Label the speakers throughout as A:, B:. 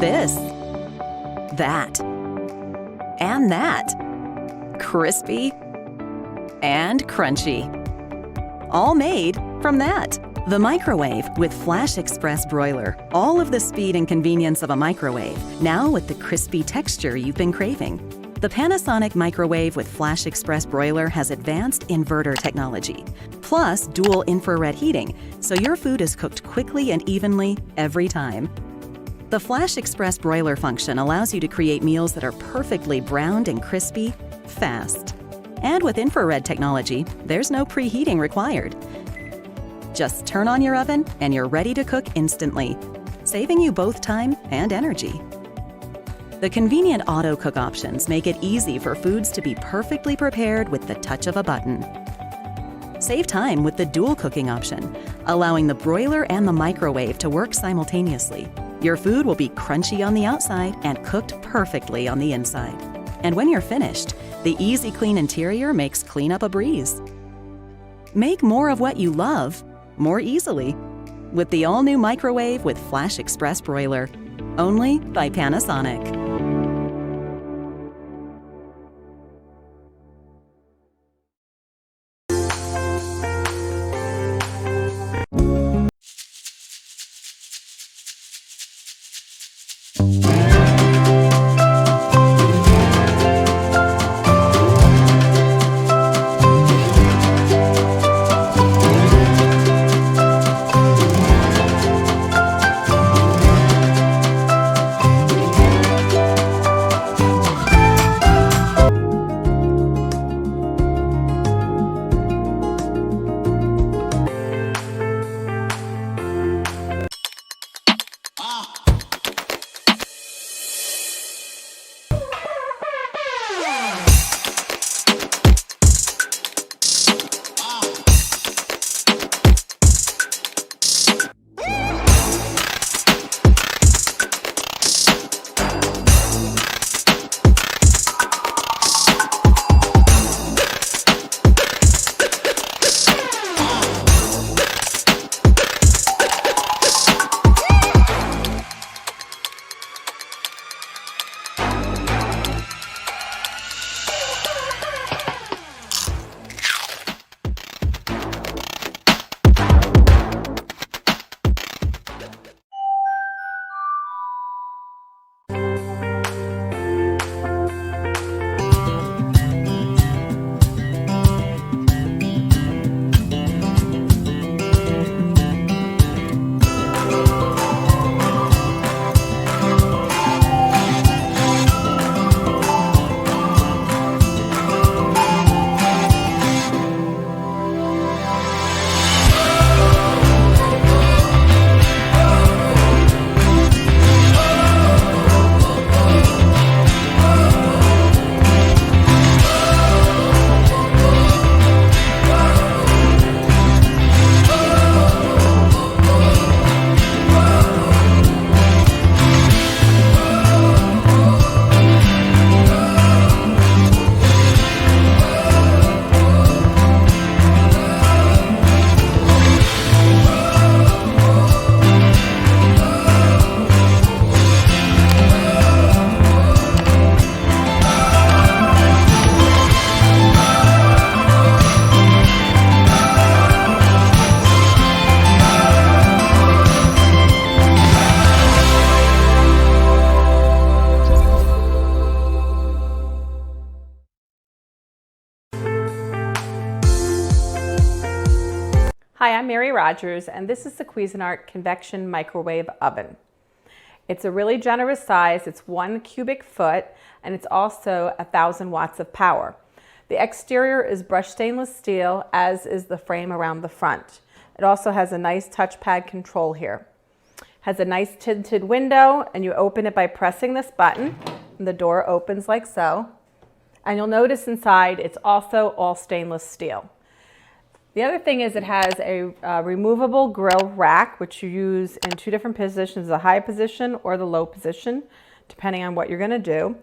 A: this, that, and that. Crispy and crunchy. All made from that. The microwave with Flash Express broiler. All of the speed and convenience of a microwave, now with the crispy texture you've been craving. The Panasonic microwave with Flash Express broiler has advanced inverter technology, plus dual infrared heating, so your food is cooked quickly and evenly every time. The Flash Express broiler function allows you to create meals that are perfectly browned and crispy, fast. And with infrared technology, there's no preheating required. Just turn on your oven and you're ready to cook instantly, saving you both time and energy. The convenient auto cook options make it easy for foods to be perfectly prepared with the touch of a button. Save time with the dual cooking option, allowing the broiler and the microwave to work simultaneously. Your food will be crunchy on the outside and cooked perfectly on the inside. And when you're finished, the easy clean interior makes cleanup a breeze. Make more of what you love more easily with the all-new microwave with Flash Express broiler, only by Panasonic.
B: Hi, I'm Mary Rogers, and this is the Cuisinart Convection Microwave Oven. It's a really generous size. It's 1 cubic foot, and it's also 1,000 watts of power. The exterior is brushed stainless steel, as is the frame around the front. It also has a nice touchpad control here. Has a nice tinted window, and you open it by pressing this button, and the door opens like so. And you'll notice inside it's also all stainless steel. The other thing is it has a removable grill rack, which you use in 2 different positions, the high position or the low position, depending on what you're going to do.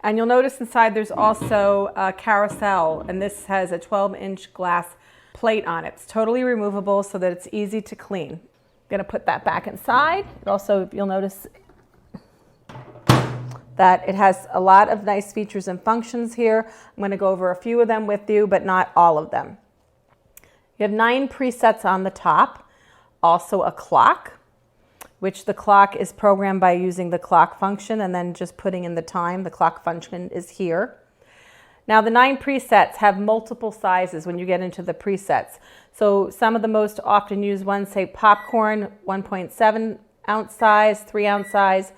B: And you'll notice inside there's also a carousel, and this has a 12-inch glass plate on it. It's totally removable so that it's easy to clean. I'm going to put that back inside. It also, you'll notice, that it has a lot of nice features and functions here. I'm going to go over a few of them with you, but not all of them. You have 9 presets on the top, also a clock, which the clock is programmed by using the clock function and then just putting in the time. The clock function is here. Now the 9 presets have multiple sizes when you get into the presets. So some of the most often used ones say popcorn, 1.7 ounce size, 3 ounce size,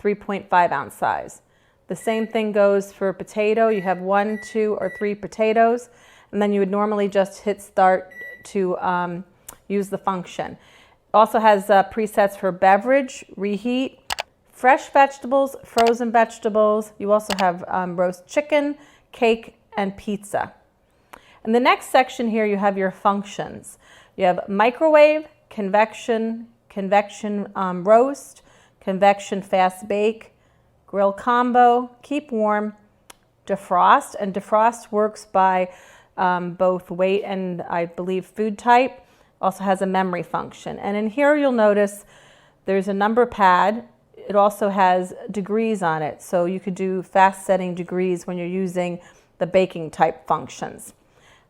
B: 3.5 ounce size. The same thing goes for potato. You have 1, 2, or 3 potatoes, and then you would normally just hit start to use the function. Also has presets for beverage, reheat, fresh vegetables, frozen vegetables. You also have roast chicken, cake, and pizza. In the next section here, you have your functions. You have microwave, convection, convection roast, convection fast bake, grill combo, keep warm, defrost. And defrost works by both weight and, I believe, food type. Also has a memory function. And in here you'll notice there's a number pad. It also has degrees on it, so you could do fast setting degrees when you're using the baking type functions.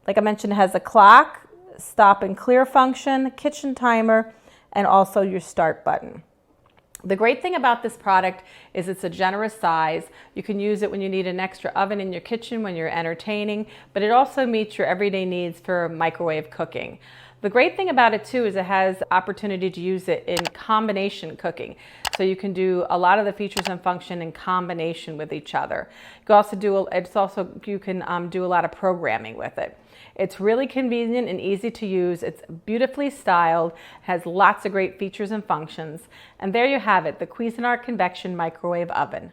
B: Like I mentioned, it has a clock, stop and clear function, kitchen timer, and also your start button. The great thing about this product is it's a generous size. You can use it when you need an extra oven in your kitchen when you're entertaining, but it also meets your everyday needs for microwave cooking. The great thing about it too is it has opportunity to use it in combination cooking. So you can do a lot of the features and function in combination with each other. You can also do a lot of programming with it. It's really convenient and easy to use. It's beautifully styled, has lots of great features and functions. And there you have it, the Cuisinart Convection Microwave Oven.